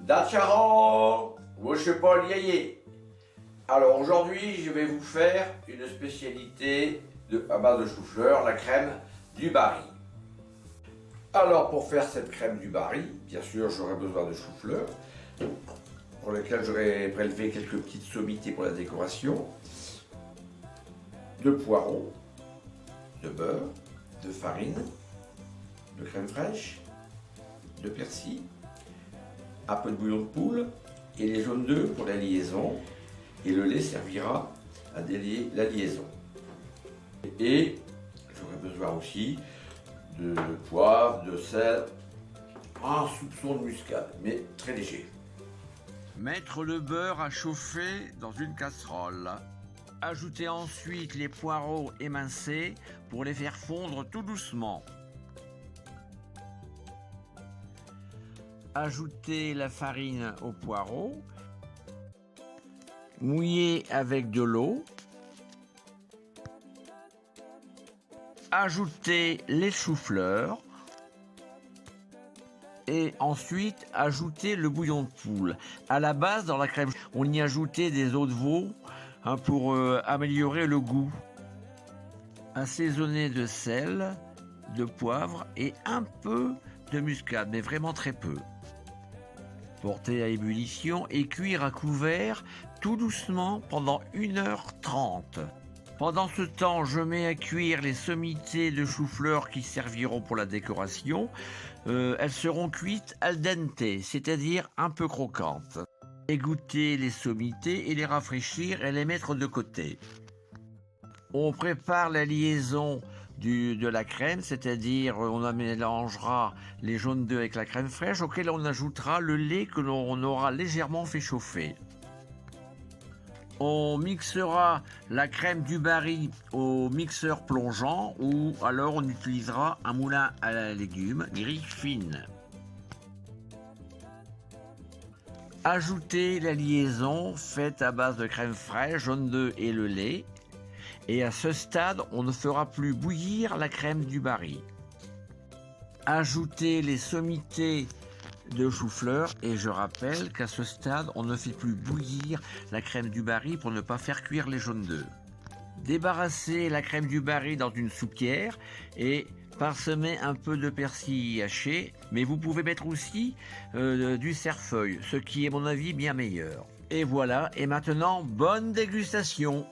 Dacharo, moi je suis Paul Yayé. Alors aujourd'hui, je vais vous faire une spécialité à base de chou-fleur, la crème du Barry. Alors pour faire cette crème du Barry, bien sûr j'aurai besoin de chou-fleur, pour lequel j'aurai prélevé quelques petites sommités pour la décoration, de poireaux, de beurre, de farine, de crème fraîche, de persil, un peu de bouillon de poule et les jaunes d'œufs pour la liaison, et le lait servira à délier la liaison. Et j'aurai besoin aussi de poivre, de sel, un soupçon de muscade, mais très léger. Mettre le beurre à chauffer dans une casserole. Ajoutez ensuite les poireaux émincés pour les faire fondre tout doucement. Ajoutez la farine aux poireaux. Mouillez avec de l'eau. Ajoutez les choux-fleurs. Et ensuite, ajoutez le bouillon de poule. À la base, dans la crème, on y ajoutait des os de veau pour améliorer le goût. Assaisonnez de sel, de poivre et un peu de muscade, mais vraiment très peu. Porter à ébullition et cuire à couvert tout doucement pendant 1h30. Pendant ce temps, je mets à cuire les sommités de chou-fleur qui serviront pour la décoration. Elles seront cuites al dente, c'est-à-dire un peu croquantes. Égoutter les sommités et les rafraîchir et les mettre de côté. On prépare la liaison de la crème, c'est-à-dire on mélangera les jaunes d'œufs avec la crème fraîche, auquel on ajoutera le lait que l'on aura légèrement fait chauffer. On mixera la crème du Barry au mixeur plongeant ou alors on utilisera un moulin à légumes, grille fine. Ajoutez la liaison faite à base de crème fraîche, jaune d'œuf et le lait. Et à ce stade, on ne fera plus bouillir la crème du Barry. Ajoutez les sommités de chou-fleur et je rappelle qu'à ce stade, on ne fait plus bouillir la crème du Barry pour ne pas faire cuire les jaunes d'œufs. Débarrassez la crème du Barry dans une soupière et parsemez un peu de persil haché, mais vous pouvez mettre aussi du cerfeuil, ce qui est à mon avis bien meilleur. Et voilà, et maintenant, bonne dégustation!